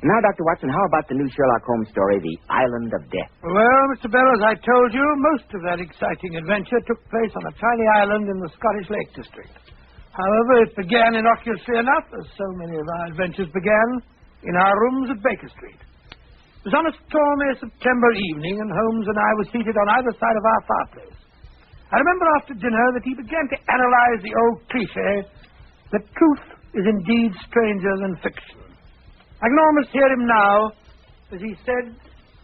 Now, Dr. Watson, how about the new Sherlock Holmes story, The Island of Death? Well, Mr. Bell, as I told you, most of that exciting adventure took place on a tiny island in the Scottish Lake District. However, it began innocuously enough, as so many of our adventures began, in our rooms at Baker Street. It was on a stormy September evening, and Holmes and I were seated on either side of our fireplace. I remember after dinner that he began to analyze the old cliché that truth is indeed stranger than fiction. I can almost hear him now, as he said,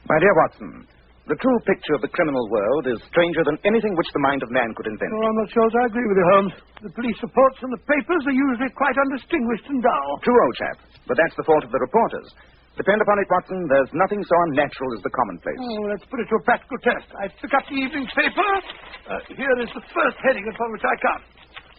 "My dear Watson, the true picture of the criminal world is stranger than anything which the mind of man could invent." Oh, I'm not sure I agree with you, Holmes. The police reports in the papers are usually quite undistinguished and dull. True, old chap, but that's the fault of the reporters. Depend upon it, Watson, there's nothing so unnatural as the commonplace. Oh, let's put it to a practical test. I took up the evening paper. Here is the first heading upon which I come.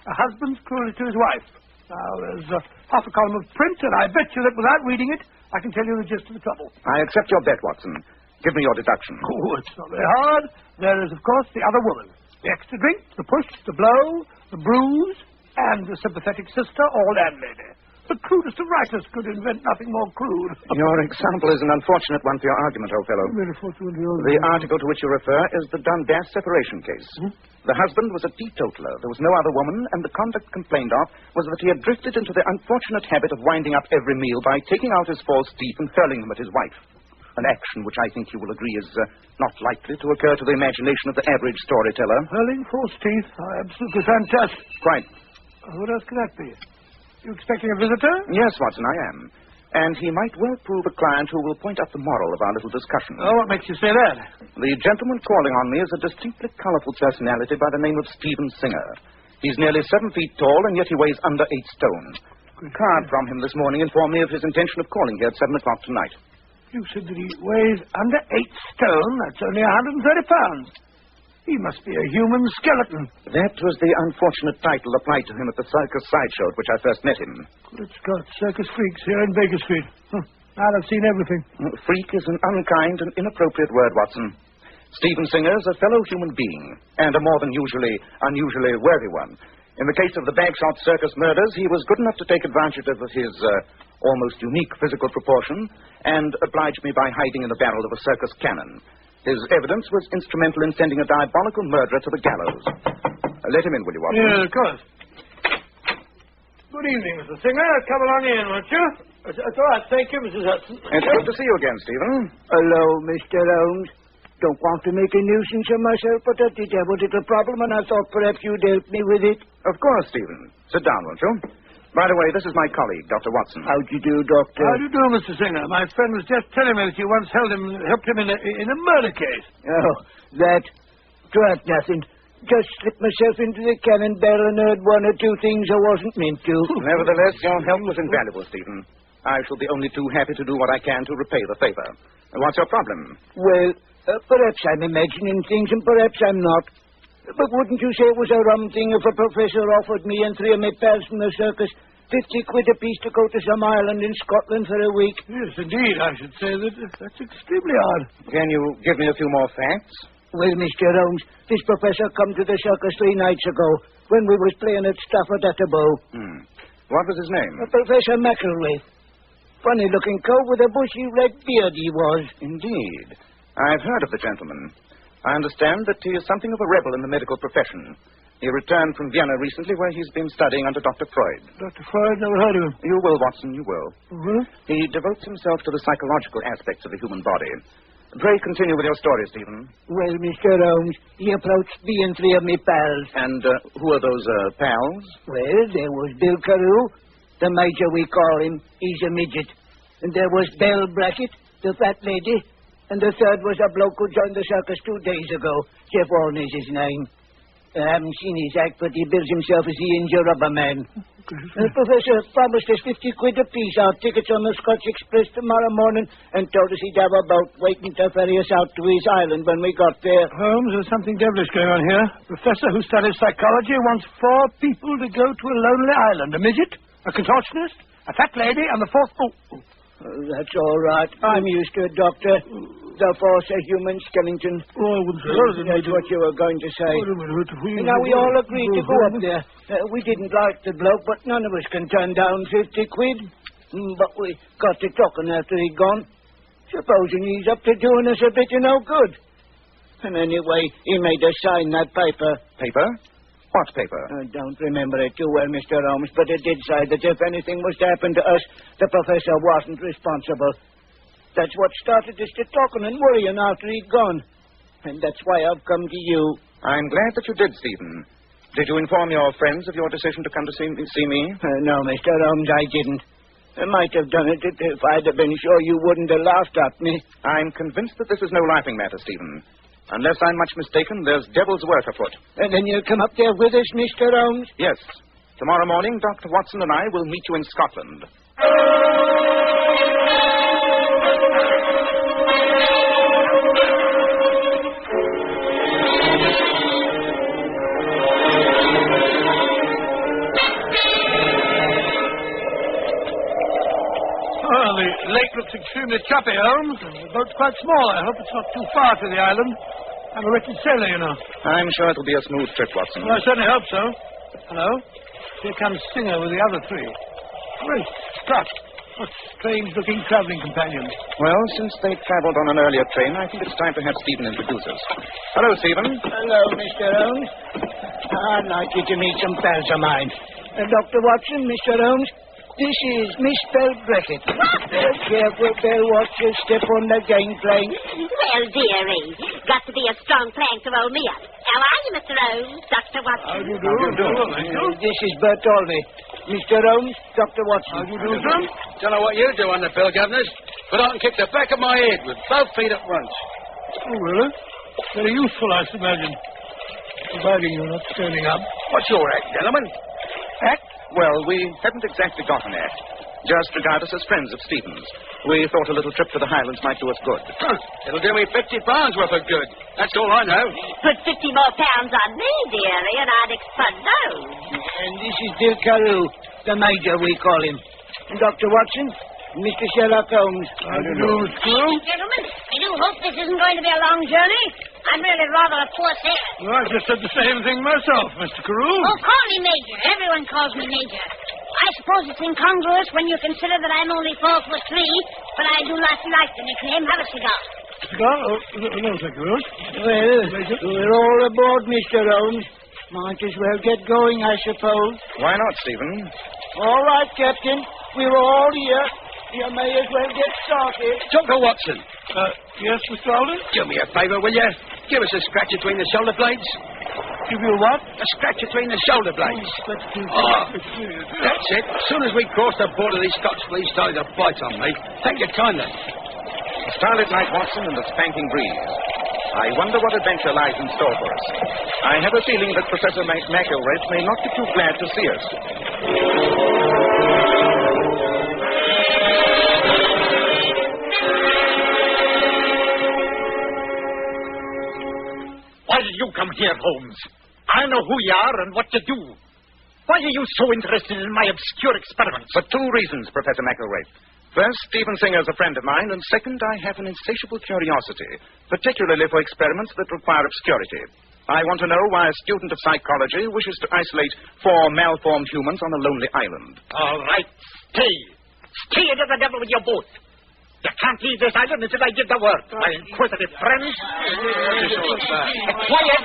A husband's cruelty to his wife. Now, there's half a column of print, and I bet you that without reading it, I can tell you the gist of the trouble. I accept your bet, Watson. Give me your deduction. Oh, it's not very hard. There is, of course, the other woman. The extra drink, the push, the blow, the bruise, and the sympathetic sister or landlady. The crudest of writers could invent nothing more crude. Your example is an unfortunate one for your argument, old fellow. Very fortunate. The article to which you refer is the Dundas separation case. The husband was a teetotaler. There was no other woman, and the conduct complained of was that he had drifted into the unfortunate habit of winding up every meal by taking out his false teeth and hurling them at his wife. An action which I think you will agree is not likely to occur to the imagination of the average storyteller. Hurling false teeth? Absolutely fantastic. Quite. What else could that be? You expecting a visitor? Yes, Watson, I am. And he might well prove a client who will point out the moral of our little discussion. Oh, what makes you say that? The gentleman calling on me is a distinctly colorful personality by the name of Stephen Singer. He's nearly 7 feet tall, and yet he weighs under 8 stone. A card from him this morning informed me of his intention of calling here at 7 o'clock tonight. You said that he weighs under 8 stone? That's only 130 pounds. He must be a human skeleton. That was the unfortunate title applied to him at the circus sideshow at which I first met him. Good Scott, circus freaks here in Baker Street. Now I've seen everything. Freak is an unkind and inappropriate word, Watson. Stephen Singer is a fellow human being, and a more than unusually worthy one. In the case of the Bagshot Circus murders, he was good enough to take advantage of his almost unique physical proportion and obliged me by hiding in the barrel of a circus cannon. His evidence was instrumental in sending a diabolical murderer to the gallows. Let him in, will you, Watson? Yes, of course. Good evening, Mr. Singer. Come along in, won't you? It's all right, thank you, Mrs. Hudson. It's good to see you again, Stephen. Hello, Mr. Holmes. Don't want to make a nuisance of myself, but I did have a little problem, and I thought perhaps you'd help me with it. Of course, Stephen. Sit down, won't you? By the way, this is my colleague, Dr. Watson. How do you do, Doctor? How do you do, Mr. Singer? My friend was just telling me that you once helped him in a murder case. Oh, that? Tried nothing. Just slipped myself into the cannon barrel and heard 1 or 2 things I wasn't meant to. Nevertheless, your help was invaluable, Stephen. I shall be only too happy to do what I can to repay the favor. What's your problem? Well, perhaps I'm imagining things and perhaps I'm not. But wouldn't you say it was a rum thing if a professor offered me and 3 of my pals from the circus 50 quid apiece to go to some island in Scotland for a week? Yes, indeed. I should say that's extremely odd. Can you give me a few more facts? Well, Mr. Holmes, this professor come to the circus 3 nights ago when we was playing at Stafford at the Bow. What was his name? Professor McElwraith. Funny-looking coat with a bushy red beard he was. Indeed. I've heard of the gentleman. I understand that he is something of a rebel in the medical profession. He returned from Vienna recently, where he's been studying under Dr. Freud. Dr. Freud? Never heard of him. You will, Watson, you will. Mm-hmm. He devotes himself to the psychological aspects of the human body. Pray continue with your story, Stephen. Well, Mr. Holmes, he approached me and 3 of me pals. And who are those pals? Well, there was Bill Carew, the major we call him. He's a midget. And there was Belle Brackett, the fat lady. And the third was a bloke who joined the circus 2 days ago. Jeff Warren is his name. I haven't seen his act, but he bills himself as the India Rubber Man. The professor promised us 50 quid apiece, our tickets on the Scotch Express tomorrow morning, and told us he'd have a boat waiting to ferry us out to his island when we got there. Holmes, there's something devilish going on here. A professor who studies psychology wants 4 people to go to a lonely island. A midget, a contortionist, a fat lady, and the 4th... That's all right. I'm used to it, Doctor. The force of human skeleton. Oh, I wouldn't say that's what you were going to say. Now, we all agreed to go up there. We didn't like the bloke, but none of us can turn down 50 quid. But we got to talking after he'd gone. Supposing he's up to doing us a bit of no good. And anyway, he made us sign that paper. Paper? What paper? I don't remember it too well, Mr. Holmes, but it did say that if anything was to happen to us, the professor wasn't responsible. That's what started us to talking and worrying after he'd gone. And that's why I've come to you. I'm glad that you did, Stephen. Did you inform your friends of your decision to come to see me? No, Mr. Holmes, I didn't. I might have done it if I'd have been sure you wouldn't have laughed at me. I'm convinced that this is no laughing matter, Stephen. Unless I'm much mistaken, there's devil's work afoot. And then you'll come up there with us, Mr. Holmes? Yes. Tomorrow morning, Dr. Watson and I will meet you in Scotland. Oh, the lake looks extremely choppy, Holmes. The boat's quite small. I hope it's not too far to the island. I'm a wretched sailor, you know. I'm sure it'll be a smooth trip, Watson. Well, I certainly hope so. Hello? Here comes Singer with the other three. Great Scott! What strange-looking travelling companions. Well, since they travelled on an earlier train, I think it's time to have Stephen introduce us. Hello, Stephen. Hello, Mr. Holmes. I'd like you to meet some pals of mine. Dr. Watson, Mr. Holmes, this is Miss Bell Brackett. Careful, Bell. Watch your step on the gangplank. Well, dearie, got to be a strong plank to roll me up. How are you, Mr. Holmes? Dr. Watson? How do you do? This is Bertoldi. Mr. Holmes, Dr. Watson. How do you do, sir? Don't know what you do on the bill, governors, but I can kick the back of my head with both feet at once. Oh, really? Very useful, I should imagine. Providing you're not standing up. What's your act, gentlemen? Act? Well, we haven't exactly got an act. Just regard us as friends of Stephen's. We thought a little trip to the Highlands might do us good. Huh. It'll do me £50 worth of good. That's all I know. Put 50 more pounds on me, dearie, and I'd expand those. And this is Bill Carew, the Major, we call him. And Dr. Watson, Mr. Sherlock Holmes. How do you do, Screw? Gentlemen, I do hope this isn't going to be a long journey. I'm really rather a poor sailor. Well, I just said the same thing myself, Mr. Carew. Oh, call me Major. Everyone calls me Major. I suppose it's incongruous when you consider that I'm only 4'3", but I do not like the nickname. Have a cigar. Cigar? Oh, no, thank you. Well, we're all aboard, Mr. Holmes. Might as well get going, I suppose. Why not, Stephen? All right, Captain. We're all here. You may as well get started. Dr. Watson, Yes, Mr. Alden? do me a favour, will you? Give us a scratch between the shoulder blades. Give you what? A scratch between the shoulder blades. Oh, That's it. As soon as we cross the border, these Scots police started to bite on me. Thank you kindly. A starlit night, Watson, and a spanking breeze. I wonder what adventure lies in store for us. I have a feeling that Professor McElrath may not be too glad to see us. Why did you come here, Holmes? I know who you are and what you do. Why are you so interested in my obscure experiments? For two reasons, Professor McElrath. First, Stephen Singer's a friend of mine, and second, I have an insatiable curiosity, particularly for experiments that require obscurity. I want to know why a student of psychology wishes to isolate 4 malformed humans on a lonely island. All right, stay. Stay to the devil with your boat. You can't leave this island until I give the word. My inquisitive friends. Quiet!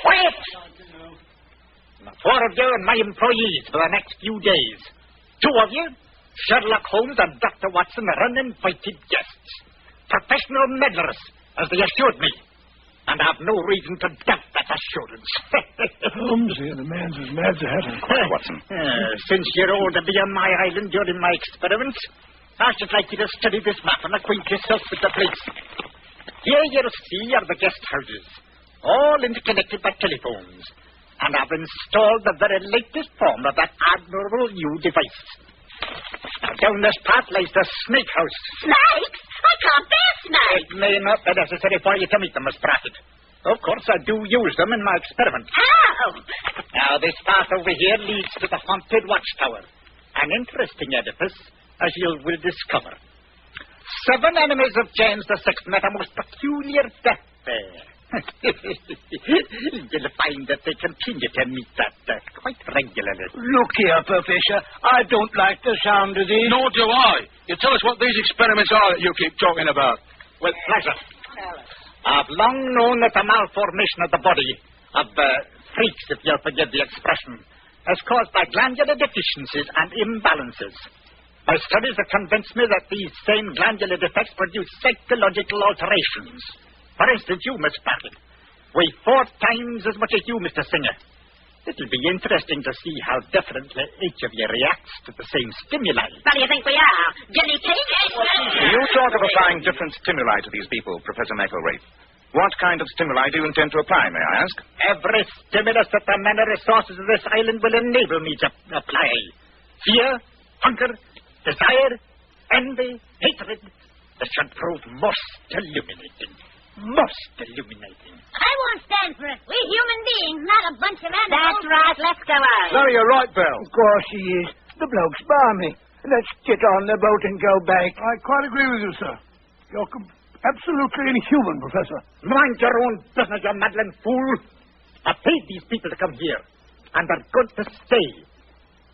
Quiet! The 4 of you and my employees for the next few days. 2 of you, Sherlock Holmes and Dr. Watson, are uninvited guests. Professional meddlers, as they assured me. And I have no reason to doubt that assurance. Holmes here, the man's as mad as a hatter. Watson. Since you're all to be on my island during my experiments, I should like you to study this map and acquaint yourself with the place. Here you'll see are the guest houses, all interconnected by telephones. And I've installed the very latest form of that admirable new device. Now, down this path lies the snake house. Snakes? I can't bear snakes. It may not be necessary for you to meet them, Miss Brackett. Of course, I do use them in my experiment. How? Now, this path over here leads to the haunted watchtower. An interesting edifice, as you will discover. 7 enemies of James VI met a most peculiar death there. You'll find that they continue to meet that quite regularly. Look here, Professor. I don't like the sound of this. Nor do I. You tell us what these experiments are that you keep talking about. With pleasure. I've long known that the malformation of the body of freaks, if you'll forgive the expression, is caused by glandular deficiencies and imbalances. My studies have convinced me that these same glandular defects produce psychological alterations. For instance, you, Miss Battle, weigh 4 times as much as you, Mr. Singer. It'll be interesting to see how differently each of you reacts to the same stimuli. What do you think we are? Guinea pigs? You talk of applying different stimuli to these people, Professor McElwraith. What kind of stimuli do you intend to apply, may I ask? Every stimulus that the men and resources of this island will enable me to apply. Fear, hunger, desire, envy, hatred. This should prove most illuminating. Most illuminating. I won't stand for it. We're human beings, not a bunch of animals. That's right. Let's go out. No, you're right, Belle. Of course he is. The bloke's balmy. Let's get on the boat and go back. I quite agree with you, sir. You're absolutely inhuman, Professor. Mind your own business, you maddling fool. I paid these people to come here, and they're good to stay.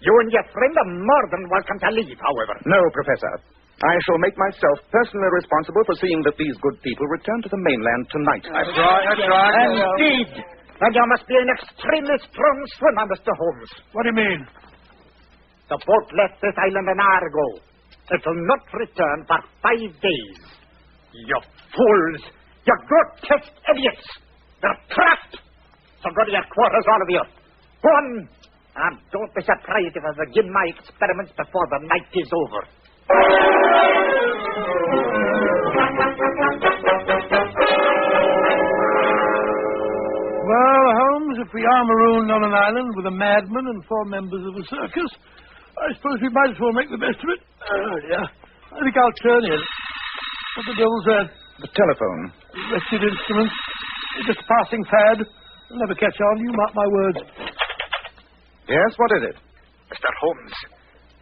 You and your friend are more than welcome to leave, however. No, Professor. I shall make myself personally responsible for seeing that these good people return to the mainland tonight. That's right, that's right. Indeed. And you must be an extremely strong swimmer, Mr. Holmes. What do you mean? The boat left this island an hour ago. It will not return for 5 days. You fools! You grotesque idiots! You're trapped! So go to your quarters, all of you. Go on! And don't be surprised if I begin my experiments before the night is over. Well, Holmes, if we are marooned on an island with a madman and 4 members of a circus, I suppose we might as well make the best of it. Oh, dear. I think I'll turn in. What the devil's that? The telephone. Wretched instrument. Just a passing fad. I'll never catch on. You mark my words. Yes, what is it? Mr. Holmes,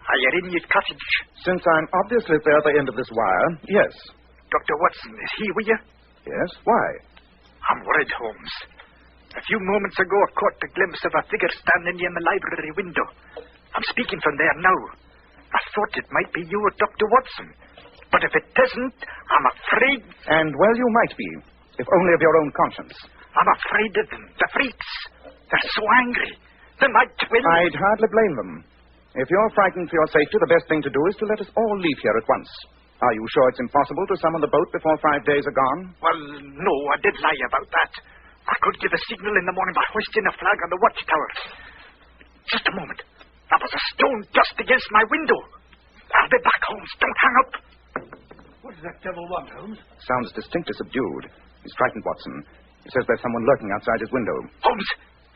are you in your cottage? Since I'm obviously at the other end of this wire, yes. Dr. Watson, is he with you? Yes, why? I'm worried, Holmes. A few moments ago, I caught a glimpse of a figure standing near my library window. I'm speaking from there now. I thought it might be you or Dr. Watson. But if it isn't, I'm afraid... And, well, you might be, if only of your own conscience. I'm afraid of them, the freaks. They're so angry. They might twin... I'd hardly blame them. If you're frightened for your safety, the best thing to do is to let us all leave here at once. Are you sure it's impossible to summon the boat before 5 days are gone? Well, no, I did lie about that. I could give a signal in the morning by hoisting a flag on the watchtower. Just a moment. That was a stone just against my window. I'll be back, Holmes. Don't hang up. What does that devil want, Holmes? Sounds distinctly subdued. He's frightened, Watson. He says there's someone lurking outside his window. Holmes,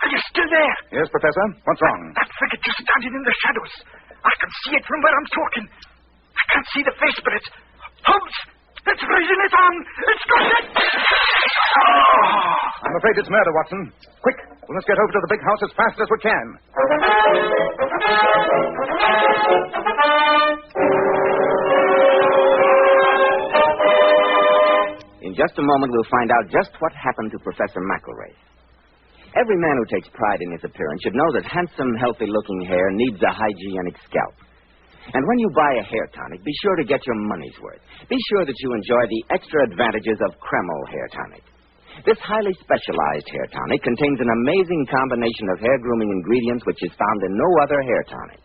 are you still there? Yes, Professor? What's wrong? That figure just standing in the shadows. I can see it from where I'm talking. I can't see the face, but it's... Holmes! It's raising its arm! It's got it! I'm afraid it's murder, Watson. Quick, we must get over to the big house as fast as we can. In just a moment, we'll find out just what happened to Professor McElwraith. Every man who takes pride in his appearance should know that handsome, healthy-looking hair needs a hygienic scalp. And when you buy a hair tonic, be sure to get your money's worth. Be sure that you enjoy the extra advantages of Kreml Hair Tonic. This highly specialized hair tonic contains an amazing combination of hair grooming ingredients which is found in no other hair tonic.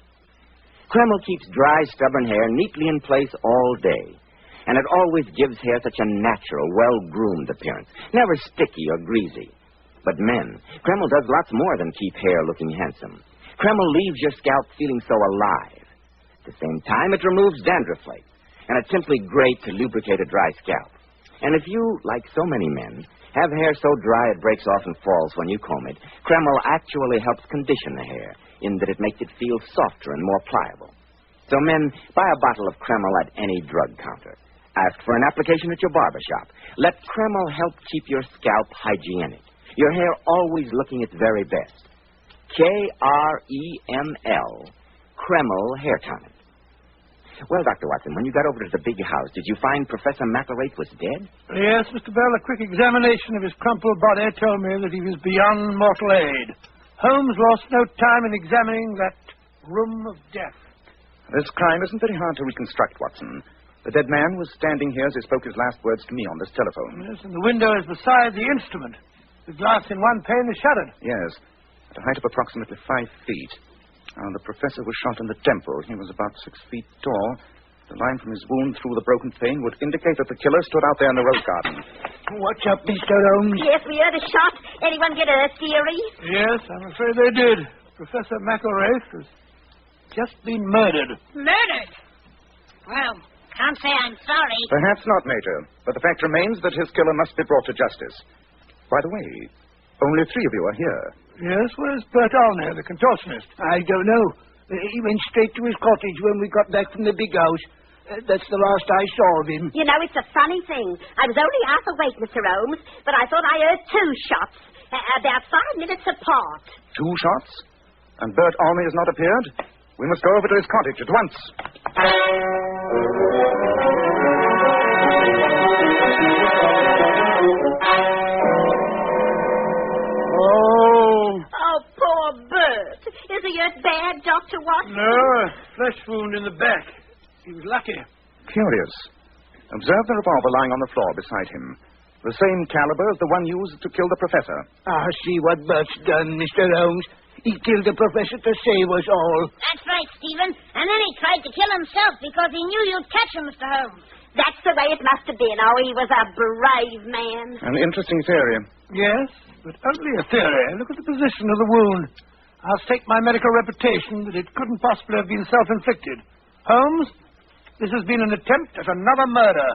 Kreml keeps dry, stubborn hair neatly in place all day. And it always gives hair such a natural, well-groomed appearance, never sticky or greasy. But men, Kreml does lots more than keep hair looking handsome. Kreml leaves your scalp feeling so alive. At the same time, it removes dandruff flakes, and it's simply great to lubricate a dry scalp. And if you, like so many men, have hair so dry it breaks off and falls when you comb it, Kreml actually helps condition the hair in that it makes it feel softer and more pliable. So men, buy a bottle of Kreml at any drug counter. Ask for an application at your barber shop. Let Kreml help keep your scalp hygienic, your hair always looking its very best. Kreml, Kreml Hair Tonic. Well, Dr. Watson, when you got over to the big house, did you find Professor McElraith was dead? Yes, Mr. Bell, a quick examination of his crumpled body told me that he was beyond mortal aid. Holmes lost no time in examining that room of death. This crime isn't very hard to reconstruct, Watson. The dead man was standing here as he spoke his last words to me on this telephone. Yes, and the window is beside the instrument. The glass in one pane is shuttered. Yes, at a height of approximately 5 feet. The professor was shot in the temple. He was about 6 feet tall. The line from his wound through the broken pane would indicate that the killer stood out there in the rose garden. What's up, Mr. Holmes? Yes, we heard a shot. Anyone get a theory? Yes, I'm afraid they did. Professor McElraith has just been murdered. Murdered? Well, can't say I'm sorry. Perhaps not, Major. But the fact remains that his killer must be brought to justice. By the way, only 3 of you are here. Yes, where's Bert Alney, the contortionist? I don't know. He went straight to his cottage when we got back from the big house. That's the last I saw of him. You know, it's a funny thing. I was only half awake, Mr. Holmes, but I thought I heard 2 shots, about 5 minutes apart. 2 shots? And Bert Alney has not appeared? We must go over to his cottage at once. Oh, poor Bert. Is he hurt bad, Dr. Watson? No, a flesh wound in the back. He was lucky. Curious. Observe the revolver lying on the floor beside him. The same caliber as the one used to kill the professor. See what Bert's done, Mr. Holmes. He killed the professor to save us all. That's right, Stephen. And then he tried to kill himself because he knew you'd catch him, Mr. Holmes. That's the way it must have been. Oh, he was a brave man. An interesting theory. Yes, but only a theory. Look at the position of the wound. I'll stake my medical reputation that it couldn't possibly have been self-inflicted. Holmes, this has been an attempt at another murder.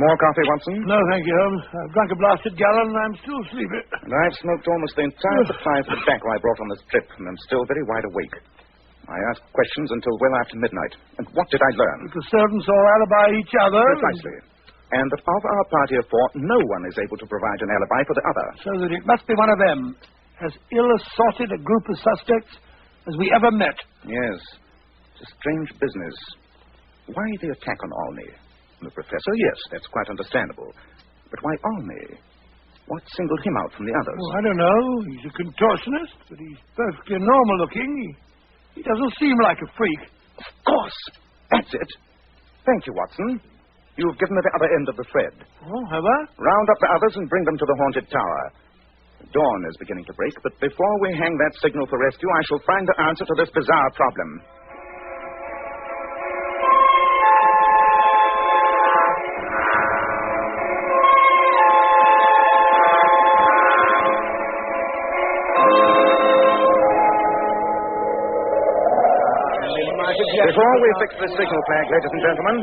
More coffee, Watson? No, thank you, Holmes. I've drunk a blasted gallon and I'm still sleepy. And I've smoked almost the entire supply of tobacco I brought on this trip, and I'm still very wide awake. I asked questions until well after midnight. And what did I learn? That the servants all alibi each other. Precisely. And that of our party of 4, no one is able to provide an alibi for the other. So that it must be one of them. As ill-assorted a group of suspects as we ever met. Yes. It's a strange business. Why the attack on Alney? The professor, yes, that's quite understandable. But why Alney? What singled him out from the others? Oh, I don't know. He's a contortionist, but he's perfectly normal-looking. He doesn't seem like a freak. Of course. That's it. Thank you, Watson. You've given me the other end of the thread. Oh, have I? Round up the others and bring them to the haunted tower. Dawn is beginning to break, but before we hang that signal for rescue, I shall find the answer to this bizarre problem. Before we fix this signal flag, ladies and gentlemen,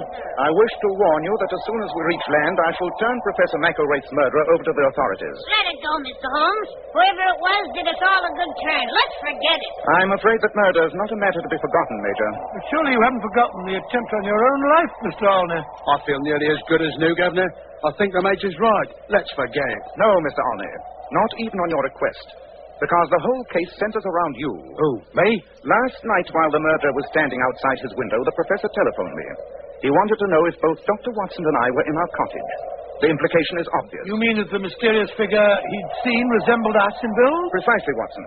I wish to warn you that as soon as we reach land, I shall turn Professor McElraith's murderer over to the authorities. Let it go, Mr. Holmes. Whoever it was did us all a good turn. Let's forget it. I'm afraid that murder is not a matter to be forgotten, Major. But surely you haven't forgotten the attempt on your own life, Mr. Alney. I feel nearly as good as new, Governor. I think the Major's right. Let's forget it. No, Mr. Alney. Not even on your request. Because the whole case centers around you. Who, me? Last night, while the murderer was standing outside his window, the professor telephoned me. He wanted to know if both Dr. Watson and I were in our cottage. The implication is obvious. You mean that the mysterious figure he'd seen resembled us in build? Precisely, Watson.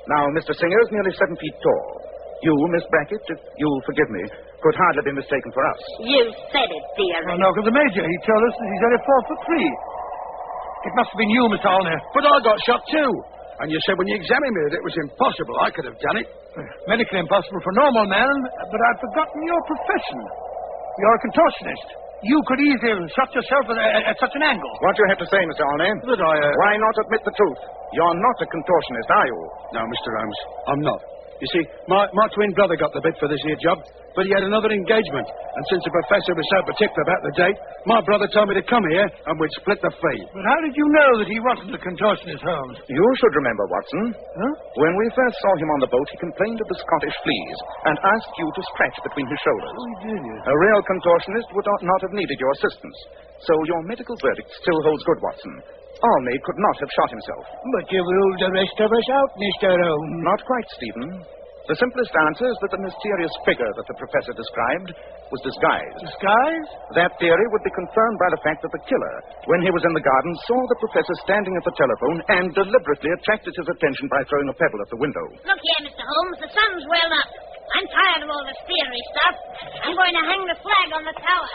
Now, Mr. Singer is nearly 7 feet tall. You, Miss Brackett, if you'll forgive me, could hardly be mistaken for us. You said it, dear. Well, no, the Major. He told us that he's only 4'3". It must have been you, Mr. Alney. But I got shot too. And you said when you examined me that it was impossible. I could have done it. Medically impossible for a normal man, but I'd forgotten your profession. You're a contortionist. You could easily have shot yourself at such an angle. What do you have to say, Mr. Alney? That I, Why not admit the truth? You're not a contortionist, are you? No, Mr. Holmes, I'm not. You see, my twin brother got the bit for this here job, but he had another engagement. And since the professor was so particular about the date, my brother told me to come here and we'd split the fee. But how did you know that he wasn't the contortionist, Holmes? You should remember, Watson. Huh? When we first saw him on the boat, he complained of the Scottish fleas and asked you to scratch between his shoulders. Oh, did you? A real contortionist would not have needed your assistance. So your medical verdict still holds good, Watson. Olney could not have shot himself. But you ruled the rest of us out, Mr. Holmes. Not quite, Stephen. The simplest answer is that the mysterious figure that the professor described was disguised. Disguised? That theory would be confirmed by the fact that the killer, when he was in the garden, saw the professor standing at the telephone and deliberately attracted his attention by throwing a pebble at the window. Look here, Mr. Holmes, the sun's well up. I'm tired of all this theory stuff. I'm going to hang the flag on the tower.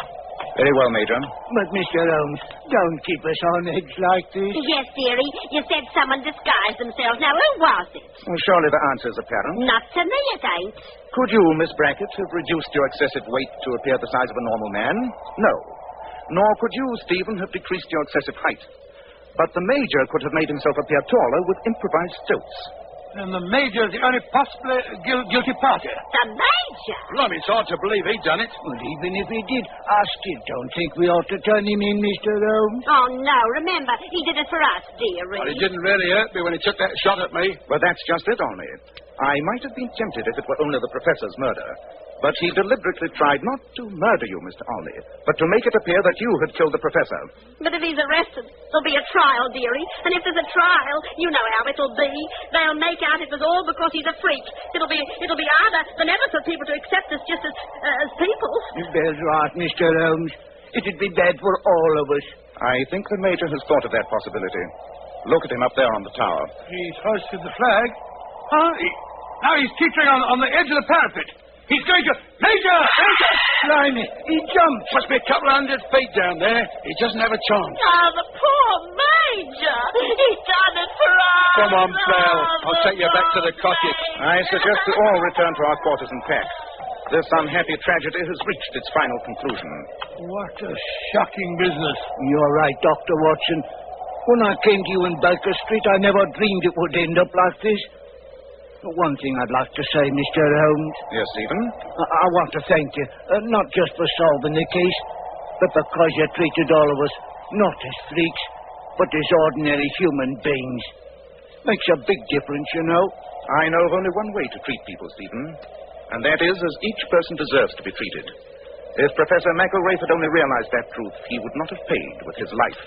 Very well, Major. But, Mr. Holmes, don't keep us on edge like this. Yes, dearie. You said someone disguised themselves. Now, who was it? Well, surely the answer's apparent. Not to me, it ain't. Could you, Miss Brackett, have reduced your excessive weight to appear the size of a normal man? No. Nor could you, Stephen, have decreased your excessive height. But the Major could have made himself appear taller with improvised stilts. And the Major's the only possibly guilty party. The Major? Blimey, it's hard to believe he'd done it. Well, even if he did, I still don't think we ought to turn him in, Mr. Holmes. Oh, no. Remember, he did it for us, dearie. Well, he didn't really hurt me when he took that shot at me. But that's just it, Olney. I might have been tempted if it were only the professor's murder. But he deliberately tried not to murder you, Mr. Olney, but to make it appear that you had killed the professor. But if he's arrested, there'll be a trial, dearie. And if there's a trial, you know how it'll be. They'll make out it was all because he's a freak. It'll be harder than ever for people to accept us just as people. That's right, Mr. Holmes. It'd be bad for all of us. I think the Major has thought of that possibility. Look at him up there on the tower. He's hoisted the flag. Huh? Now he's teetering on the edge of the parapet. He's going to... Major! Blimey, he jumped. Must be a couple of 100 feet down there. He doesn't have a chance. Oh, the poor Major. He's done it for us. Come on, pal. I'll take you back to the cottage. I suggest we all return to our quarters and pack. This unhappy tragedy has reached its final conclusion. What a shocking business. You're right, Dr. Watson. When I came to you in Baker Street, I never dreamed it would end up like this. One thing I'd like to say, Mr. Holmes. Yes, Stephen? I want to thank you, not just for solving the case, but because you treated all of us not as freaks, but as ordinary human beings. Makes a big difference, you know. I know of only one way to treat people, Stephen, and that is as each person deserves to be treated. If Professor McElraith had only realized that truth, he would not have paid with his life.